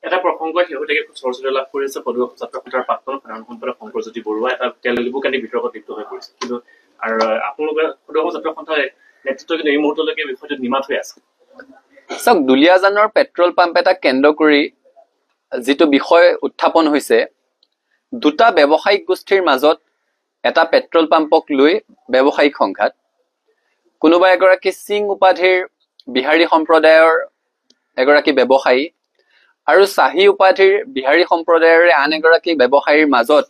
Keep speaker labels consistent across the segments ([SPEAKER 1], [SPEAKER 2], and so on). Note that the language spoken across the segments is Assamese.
[SPEAKER 1] এটা প্ৰসংগ শেহতীয়াকৈ চৰ্চিত লাভ কৰিছে সদৌ অসম ছাত্ৰ সন্থাৰ প্ৰাক্তন সাধাৰণ সম্পাদক শংকৰজ্যোতি বৰুৱা এটা তেলেগুকানি বিতৰ্কত লিপ্ত হৈ পৰিছে কিন্তু আৰু আপোনালোকে সদৌ অসম ছাত্ৰ সন্থাৰ নেতৃত্ব কিন্তু এই মুহূৰ্তলৈকে বিষয়টো নিমাত হৈ আছে
[SPEAKER 2] চাওক দুলিয়াজানৰ পেট্ৰল পাম্প এটা কেন্দ্ৰ কৰি যিটো বিষয় উত্থাপন হৈছে দুটা ব্যৱসায়িক গোষ্ঠীৰ মাজত এটা পেট্ৰল পাম্পক লৈ ব্যৱসায়িক সংঘাত কোনোবা এগৰাকী সিং উপাধিৰ বিহাৰী সম্প্ৰদায়ৰ এগৰাকী ব্যৱসায়ী আৰু চাহি উপাধিৰ বিহাৰী সম্প্ৰদায়ৰ আন এগৰাকী ব্যৱসায়ীৰ মাজত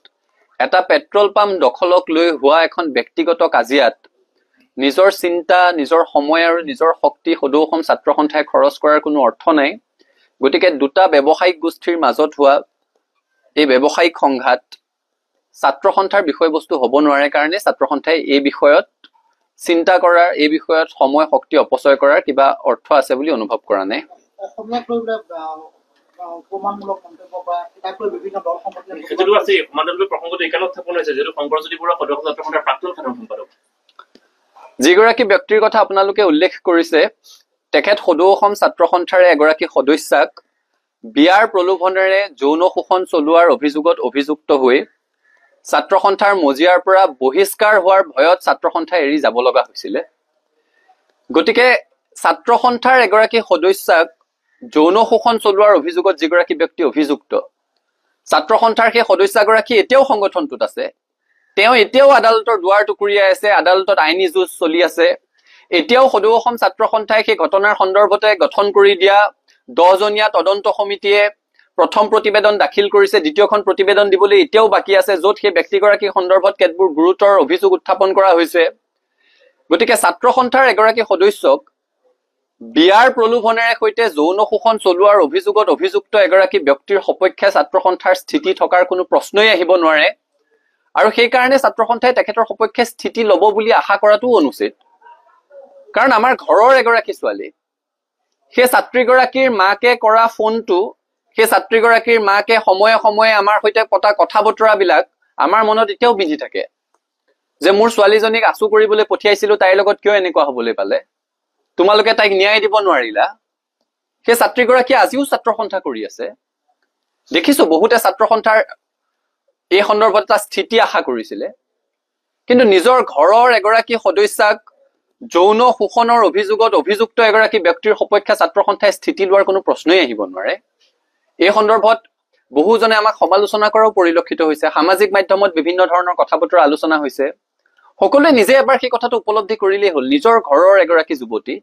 [SPEAKER 2] এটা পেট্ৰল পাম্প দখলক লৈ হোৱা এখন ব্যক্তিগত কাজিয়াত নিজৰ চিন্তা নিজৰ সময় আৰু নিজৰ শক্তি সদৌ অসম ছাত্ৰ সন্থাই খৰচ কৰাৰ কোনো অৰ্থ নাই গতিকে দুটা ব্যৱসায়িক গোষ্ঠীৰ মাজত হোৱা এই ব্যৱসায়িক সংঘাত ছাত্ৰ সন্থাৰ বিষয়বস্তু হ'ব নোৱাৰে কাৰণে ছাত্ৰ সন্থাই এই বিষয়ত চিন্তা কৰাৰ এই বিষয়ত সময় শক্তি অপচয় কৰাৰ কিবা অৰ্থ আছে বুলি অনুভৱ কৰা নাই
[SPEAKER 3] প্ৰমাণমূলক মন্তব্য কৰা তাক লৈ বিভিন্ন দল সংগঠনে
[SPEAKER 1] সেইটো আছে সমান্তৰাল প্ৰসংগটো এইকাৰণে উত্থাপন হৈছে যেটো শংকৰজ্যোতি বৰুৱা সদৌ অসম ছাত্ৰ সন্থাৰ প্ৰাক্তন সাধাৰণ সম্পাদক
[SPEAKER 2] যিগৰাকী ব্যক্তিৰ কথা আপোনালোকে উল্লেখ কৰিছে তেখেত সদৌ অসম ছাত্ৰ সন্থাৰ এগৰাকী সদস্যাক বিয়াৰ প্ৰলোভনেৰে যৌন শোষণ চলোৱাৰ অভিযোগত অভিযুক্ত হৈ ছাত্ৰ সন্থাৰ মজিয়াৰ পৰা বহিষ্কাৰ হোৱাৰ ভয়ত ছাত্ৰ সন্থাই এৰি যাব লগা হৈছিল গতিকে ছাত্ৰ সন্থাৰ এগৰাকী সদস্যাক যৌন শোষণ চলোৱাৰ অভিযোগত যিগৰাকী ব্যক্তি অভিযুক্ত ছাত্ৰ সন্থাৰ সেই সদস্যগৰাকী এতিয়াও সংগঠনটোত আছে তেওঁ এতিয়াও আদালতৰ দুৱাৰ টুকুৰিয়াই আছে আদালতত আইনী যুঁজ চলি আছে এতিয়াও সদৌ অসম ছাত্ৰ সন্থাই সেই ঘটনাৰ সন্দৰ্ভতে গঠন কৰি দিয়া 10 জনীয়া তদন্ত সমিতিয়ে প্ৰথম প্ৰতিবেদন দাখিল কৰিছে দ্বিতীয়খন প্ৰতিবেদন দিবলৈ এতিয়াও বাকি আছে য'ত সেই ব্যক্তিগৰাকী সন্দৰ্ভত কেতবোৰ গুৰুতৰ অভিযোগ উত্থাপন কৰা হৈছে গতিকে ছাত্ৰ সন্থাৰ এগৰাকী সদস্যক বিয়াৰ প্ৰলোভনেৰে সৈতে যৌন শোষণ চলোৱাৰ অভিযোগত অভিযুক্ত এগৰাকী ব্যক্তিৰ সপক্ষে ছাত্ৰ সন্থাৰ স্থিতি থকাৰ কোনো প্ৰশ্নই আহিব নোৱাৰে আৰু সেই কাৰণে ছাত্ৰ সন্থাই তেখেতৰ সপক্ষে স্থিতি ল'ব বুলি আশা কৰাটো অনুচিত কাৰণ আমাৰ ঘৰৰ এগৰাকী ছোৱালী সেই ছাত্ৰীগৰাকীৰ মাকে কৰা ফোনটো সেই ছাত্ৰীগৰাকীৰ মাকে সময়ে সময়ে আমাৰ সৈতে পতা কথা বতৰাবিলাক আমাৰ মনত এতিয়াও বিধি থাকে যে মোৰ ছোৱালীজনীক আচু কৰিবলৈ পঠিয়াইছিলো তাইৰ লগত কিয় এনেকুৱা হ'বলৈ পালে তোমালোকে তাইক ন্যায় দিব নোৱাৰিলা সেই ছাত্ৰীগৰাকী আজিও ছাত্ৰ সন্থা কৰি আছে দেখিছো বহুতে ছাত্ৰ সন্থাৰ এই সন্দৰ্ভত এটা স্থিতি আশা কৰিছিলে কিন্তু নিজৰ ঘৰৰ এগৰাকী সদস্যাক যৌন শোষণৰ অভিযোগত অভিযুক্ত এগৰাকী ব্যক্তিৰ সপক্ষে ছাত্ৰ সন্থাই স্থিতি লোৱাৰ কোনো প্ৰশ্নই আহিব নোৱাৰে এই সন্দৰ্ভত বহুজনে আমাক সমালোচনা কৰাও পৰিলক্ষিত হৈছে সামাজিক মাধ্যমত বিভিন্ন ধৰণৰ কথা বতৰা আলোচনা হৈছে সকলোৱে নিজে এবাৰ সেই কথাটো উপলব্ধি কৰিলেই হ'ল নিজৰ ঘৰৰ এগৰাকী যুৱতী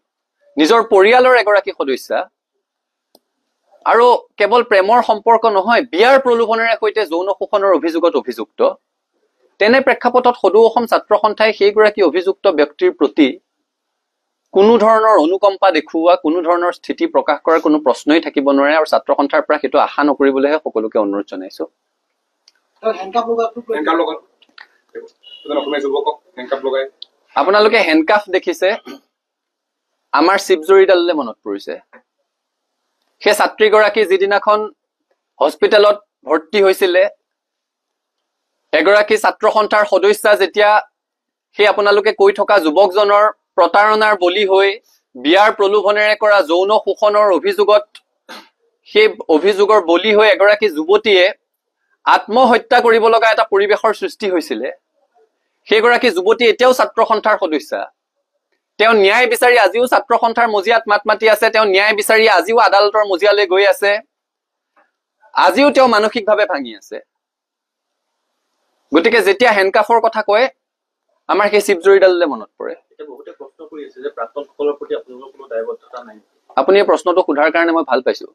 [SPEAKER 2] নিজৰ পৰিয়ালৰ এগৰাকী সদস্যা আৰু কেৱল প্ৰেমৰ সম্পৰ্ক নহয় বিয়াৰ প্ৰলোভনেৰে সৈতে যৌন শোষণৰ অভিযোগত অভিযুক্ত তেনে প্ৰেক্ষাপটত সদৌ অসম ছাত্ৰ সন্থাই সেইগৰাকী অভিযুক্ত ব্যক্তিৰ প্ৰতি কোনো ধৰণৰ অনুকম্পা দেখুওৱা কোনো ধৰণৰ স্থিতি প্ৰকাশ কৰাৰ কোনো প্ৰশ্নই থাকিব নোৱাৰে আৰু ছাত্ৰ সন্থাৰ পৰা সেইটো আশা নকৰিবলৈহে সকলোকে অনুৰোধ জনাইছো আপোনালোকে হেণ্ডকাফ দেখিছে আমাৰ শিৱজৰীডাললৈ মনত পৰিছে সেই ছাত্ৰীগৰাকী যিদিনাখন হস্পিটেলত ভৰ্তি হৈছিলে এগৰাকী ছাত্ৰ সন্থাৰ সদস্যা যেতিয়া সেই আপোনালোকে কৈ থকা যুৱকজনৰ প্ৰতাৰণাৰ বলি হৈ বিয়াৰ প্ৰলোভনেৰে কৰা যৌন শোষণৰ অভিযোগত সেই অভিযোগৰ বলি হৈ এগৰাকী যুৱতীয়ে আত্মহত্যা কৰিব লগা এটা পৰিৱেশৰ সৃষ্টি হৈছিলে সেইগৰাকী যুৱতী এতিয়াও ছাত্ৰ সন্থাৰ সদস্যা তেওঁ ন্যায় বিচাৰি আজিও ছাত্ৰ সন্থাৰ মজিয়াত মাত মাতি আছে তেওঁ ন্যায় বিচাৰি আজিও আদালতৰ মজিয়ালৈ গৈ আছে আজিও তেওঁ মানসিকভাৱে ভাঙি আছে গতিকে যেতিয়া হেণ্ডকাফৰ কথা কয় আমাৰ সেই শিৱজৰীডাললৈ মনত পৰে
[SPEAKER 1] বহুতে প্ৰশ্ন কৰি আছে যে প্ৰাক্তনসকলৰ প্ৰতি আপোনালোকৰ কোনো দায়বদ্ধতা নাই
[SPEAKER 2] আপুনি এই প্ৰশ্নটো সোধাৰ কাৰণে মই ভাল পাইছো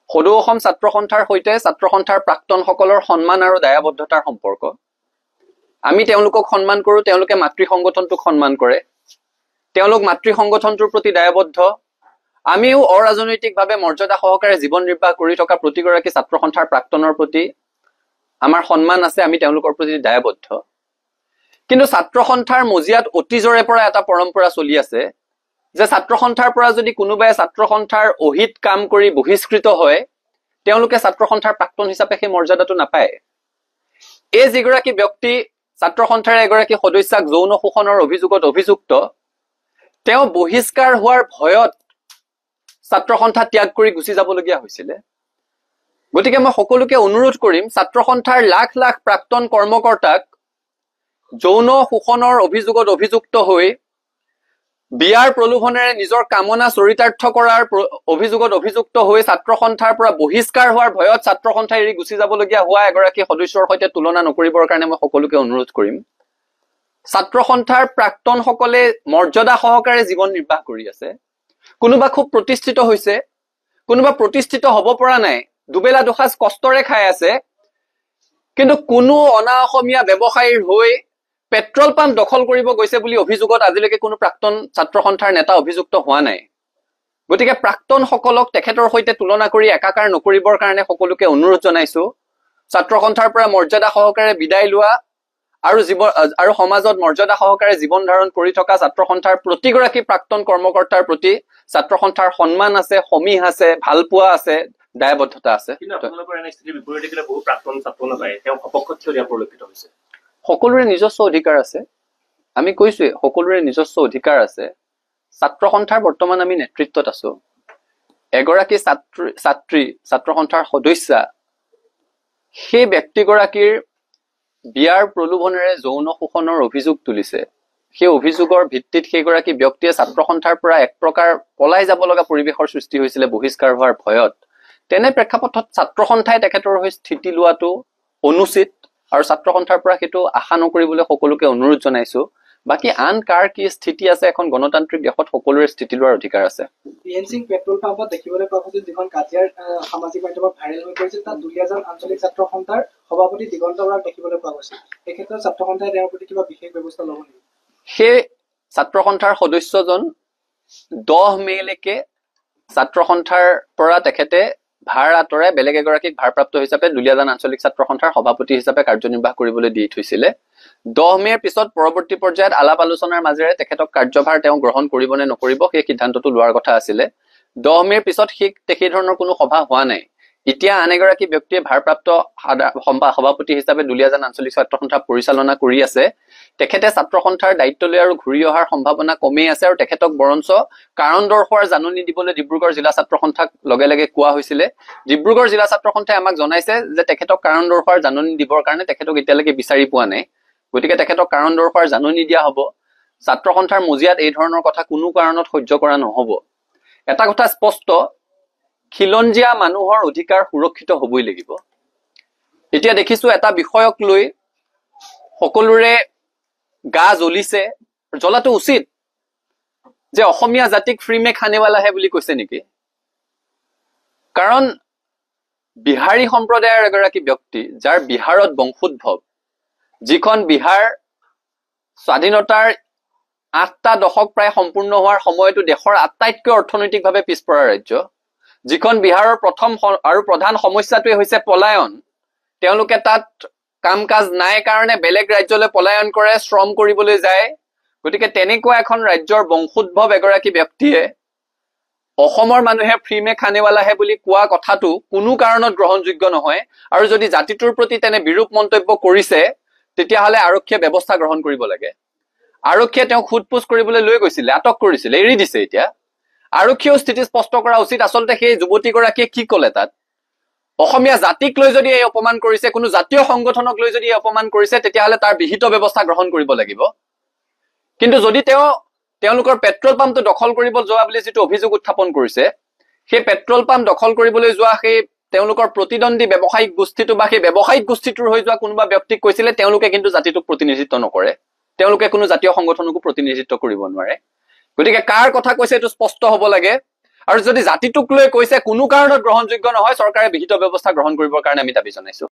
[SPEAKER 2] সদৌ অসম ছাত্ৰ সন্থাৰ সৈতে ছাত্ৰ সন্থাৰ প্ৰাক্তনসকলৰ সন্মান আৰু দায়বদ্ধতাৰ সম্পৰ্ক আমি তেওঁলোকক সন্মান কৰো তেওঁলোকে মাতৃ সংগঠনটোক সন্মান কৰে তেওঁলোক মাতৃ সংগঠনটোৰ প্ৰতি দায়বদ্ধ আমিও অৰাজনৈতিকভাৱে মৰ্যাদা সহকাৰে জীৱন নিৰ্বাহ কৰি থকা প্ৰতিগৰাকী ছাত্ৰ সন্থাৰ প্ৰাক্তনৰ প্ৰতি আমাৰ সন্মান আছে আমি তেওঁলোকৰ প্ৰতি দায়বদ্ধ কিন্তু ছাত্ৰ সন্থাৰ মজিয়াত অতীজৰে পৰা এটা পৰম্পৰা চলি আছে যে ছাত্ৰ সন্থাৰ পৰা যদি কোনোবাই ছাত্ৰ সন্থাৰ অহিত কাম কৰি বহিষ্কৃত হয় তেওঁলোকে ছাত্ৰ সন্থাৰ প্ৰাক্তন হিচাপে সেই মৰ্যাদাটো নাপায় এই যিগৰাকী ব্যক্তি ছাত্ৰ সন্থাৰ এগৰাকী সদস্যাক যৌন শোষণৰ অভিযোগত অভিযুক্ত তেওঁ বহিষ্কাৰ হোৱাৰ ভয়ত ছাত্ৰ সন্থা ত্যাগ কৰি গুচি যাবলগীয়া হৈছিলে গতিকে মই সকলোকে অনুৰোধ কৰিম ছাত্ৰ সন্থাৰ লাখ লাখ প্ৰাক্তন কৰ্মকৰ্তাক যৌন শোষণৰ অভিযোগত অভিযুক্ত হৈ বিয়াৰ প্ৰলোভনেৰে নিজৰ কামনা চৰিতাৰ্থ কৰাৰ অভিযোগত অভিযুক্ত হৈ ছাত্ৰ সন্থাৰ পৰা বহিষ্কাৰ হোৱাৰ ভয়ত ছাত্ৰ সন্থা এৰি গুচি যাবলগীয়া হোৱা এগৰাকী সদস্যৰ সৈতে তুলনা নকৰিবৰ কাৰণে মই সকলোকে অনুৰোধ কৰিম। ছাত্ৰ সন্থাৰ প্ৰাক্তনসকলে মৰ্যাদা সহকাৰে জীৱন নিৰ্বাহ কৰি আছে। কোনোবা খুব প্ৰতিষ্ঠিত হৈছে, কোনোবা প্ৰতিষ্ঠিত হ'ব পৰা নাই, দুবেলা দুসাঁজ কষ্টৰে খাই আছে, কিন্তু কোনো অনা অসমীয়া ব্যৱসায়ীৰ হৈ পেট্ৰল পাম্প দখল কৰিব গৈছে বুলি অভিযোগত আজিলৈকে কোনো প্ৰাক্তন ছাত্ৰ সন্থাৰ নেতা অভিযুক্ত হোৱা নাই। গতিকে প্ৰাক্তনসকলক তেখেতৰ সৈতে তুলনা কৰি একাকাৰ নকৰিবৰ কাৰণে সকলোকে অনুৰোধ জনাইছো। ছাত্ৰ সন্থাৰ পৰা মৰ্যাদা সহকাৰে বিদায় লোৱা আৰু সমাজত মৰ্যাদা সহকাৰে জীৱন ধাৰণ কৰি থকা ছাত্ৰ সন্থাৰ প্ৰতিগৰাকী প্ৰাক্তন কৰ্মকৰ্তাৰ প্ৰতি ছাত্ৰ সন্থাৰ সন্মান আছে, সমীহ আছে, ভালপোৱা আছে, দায়বদ্ধতা আছে।
[SPEAKER 1] কিন্তু আপোনালোকৰ এনে স্থিতিৰ বিপৰীতে কিন্তু বহু প্ৰাক্তন ছাত্ৰ নেতাই তেওঁ সপক্ষত থিয় দিয়া পৰিলক্ষিত হৈছে।
[SPEAKER 2] সকলোৰে নিজস্ব অধিকাৰ আছে, আমি কৈছোৱে সকলোৰে নিজস্ব অধিকাৰ আছে। ছাত্ৰ সন্থাৰ বৰ্তমান আমি নেতৃত্বত আছো। এগৰাকী ছাত্ৰ সন্থাৰ সদস্যা সেই ব্যক্তিগৰাকীৰ বিয়াৰ প্ৰলোভনেৰে যৌন শোষণৰ অভিযোগ তুলিছে। সেই অভিযোগৰ ভিত্তিত সেইগৰাকী ব্যক্তিয়ে ছাত্ৰ সন্থাৰ পৰা এক প্ৰকাৰ পলাই যাব লগা পৰিৱেশৰ সৃষ্টি হৈছিলে বহিষ্কাৰ হোৱাৰ ভয়ত। তেনে প্ৰেক্ষাপটত ছাত্ৰ সন্থাই তেখেতৰ হৈ স্থিতি লোৱাটো অনুচিত আৰু ছাত্ৰ সন্থাৰ পৰা সেইটো আশা নকৰিবলৈ সকলোকে অনুৰোধ জনাইছো। বাকী আন কাৰ কি স্থিতি আছে, এখন গণতান্ত্ৰিক দেশত সকলোৰে স্থিতি লোৱাৰ অধিকাৰ আছে।
[SPEAKER 3] বিএনচিং পেট্ৰল পাম্পত দেখিবলৈ পোৱা গৈছিল যিখন কাজিয়াৰ সামাজিক মাধ্যমত ভাইৰেল হৈ পৰিছিল, তাত দুলীয়াজান আঞ্চলিক ছাত্ৰ সন্থাৰ সভাপতি দিগন্ত বৰাক দেখিবলৈ পোৱা গৈছিল। এই ক্ষেত্ৰত ছাত্ৰ সন্থাই তেওঁৰ প্ৰতি কিবা বিশেষ ব্যৱস্থা ল'ব নেকি?
[SPEAKER 2] সেই ছাত্ৰ সন্থাৰ সদস্যজন 10 মে'লৈকে ছাত্ৰ সন্থাৰ পৰা তেখেতে ভাৰ আঁতৰাই বেলেগ এগৰাকীক ভাৰপ্ৰাপ্ত হিচাপে দুলীয়াজান আঞ্চলিক ছাত্ৰ সন্থাৰ সভাপতি হিচাপে কাৰ্যনিৰ্বাহ কৰিবলৈ দি থৈছিলে। 10 মে'ৰ পিছত পৰৱৰ্তী পৰ্যায়ত আলাপ আলোচনাৰ মাজেৰে তেখেতক কাৰ্যভাৰ তেওঁ গ্ৰহণ কৰিব নে নকৰিব সেই সিদ্ধান্তটো লোৱাৰ কথা আছিলে। 10 মে'ৰ পিছত সেই ধৰণৰ কোনো সভা হোৱা নাই। এতিয়া আন এগৰাকী ব্যক্তিয়ে ভাৰপ্ৰাপ্ত সভাপতি হিচাপে দুলীয়াজান আঞ্চলিক ছাত্ৰ সন্থা পৰিচালনা কৰি আছে। তেখেতে ছাত্ৰ সন্থাৰ দায়িত্ব লৈ আৰু ঘূৰি অহাৰ সম্ভাৱনা কমেই আছে আৰু তেখেতক বৰঞ্চ কাৰণ দৰ্শোৱাৰ জাননী দিবলৈ ডিব্ৰুগড় জিলা ছাত্ৰ সন্থাক লগে লগে কোৱা হৈছিলে। ডিব্ৰুগড় জিলা ছাত্ৰ সন্থাই আমাক জনাইছে যে তেখেতক কাৰণ দৰ্শোৱাৰ জাননী দিবৰ কাৰণে তেখেতক এতিয়ালৈকে বিচাৰি পোৱা নাই। গতিকে তেখেতক কাৰণ দৰ্শোৱাৰ জাননী দিয়া হ'ব। ছাত্ৰ সন্থাৰ মজিয়াত এই ধৰণৰ কথা কোনো কাৰণত সহ্য কৰা নহ'ব। এটা কথা স্পষ্ট, খিলঞ্জীয়া মানুহৰ অধিকাৰ সুৰক্ষিত হ'বই লাগিব। এতিয়া দেখিছো এটা বিষয়ক লৈ সকলোৰে গা জ্বলিছে, জ্বলাটো উচিত, যে অসমীয়া জাতিক ফ্ৰী মে খানেৱালাহে বুলি কৈছে নেকি? কাৰণ বিহাৰী সম্প্ৰদায়ৰ এগৰাকী ব্যক্তি যাৰ বিহাৰত বংশোদ্ভৱ, যিখন বিহাৰ স্বাধীনতাৰ 8টা দশক প্ৰায় সম্পূৰ্ণ হোৱাৰ সময়তো দেশৰ আটাইতকৈ অৰ্থনৈতিকভাৱে পিছপৰা ৰাজ্য, যিখন বিহাৰৰ প্ৰথম আৰু প্ৰধান সমস্যাটোৱে হৈছে পলায়ন। তেওঁলোকে তাত কাম কাজ নাই কাৰণে বেলেগ ৰাজ্যলৈ পলায়ন কৰে, শ্ৰম কৰিবলৈ যায়। গতিকে তেনেকুৱা এখন ৰাজ্যৰ বংশোদ্ভৱ এগৰাকী ব্যক্তিয়ে অসমৰ মানুহে ফ্ৰী মে খানেৱালাহে বুলি কোৱা কথাটো কোনো কাৰণত গ্ৰহণযোগ্য নহয়। আৰু যদি জাতিটোৰ প্ৰতি তেনে বিৰূপ মন্তব্য কৰিছে তেতিয়াহ'লে আৰক্ষীয়ে ব্যৱস্থা গ্ৰহণ কৰিব লাগে। আৰক্ষীয়ে তেওঁক সোধপোছ কৰিবলৈ লৈ গৈছিলে, আটক কৰিছিলে, এৰি দিছে এতিয়া। আৰক্ষীয়েও স্থিতি স্পষ্ট কৰা উচিত আচলতে সেই যুৱতীগৰাকীয়ে কি ক'লে তাত। অসমীয়া জাতিক লৈ যদি এই অপমান কৰিছে, কোনো জাতীয় সংগঠনক লৈ যদি এই অপমান কৰিছে, তেতিয়াহ'লে তাৰ বিহিত ব্যৱস্থা গ্ৰহণ কৰিব লাগিব। কিন্তু যদি তেওঁলোকৰ পেট্ৰল পাম্পটো দখল কৰিব যোৱা বুলি যিটো অভিযোগ উত্থাপন কৰিছে, সেই পেট্ৰল পাম্প দখল কৰিবলৈ যোৱা সেই তেওঁলোকৰ প্ৰতিদ্বন্দ্বী ব্যৱসায়িক গোষ্ঠীটো বা সেই ব্যৱসায়িক গোষ্ঠীটোৰ হৈ যোৱা কোনোবা ব্যক্তিক কৈছিলে তেওঁলোকে কিন্তু জাতিটোক প্ৰতিনিধিত্ব নকৰে, তেওঁলোকে কোনো জাতীয় সংগঠনকো প্ৰতিনিধিত্ব কৰিব নোৱাৰে। গতিকে কাৰ কথা কৈছে এইটো স্পষ্ট হ'ব লাগে। আৰু যদি জাতিটোক লৈ কৈছে কোনো কাৰণত গ্ৰহণযোগ্য নহয়, চৰকাৰে বিহিত ব্যৱস্থা গ্ৰহণ কৰিবৰ কাৰণে আমি দাবী জনাইছো।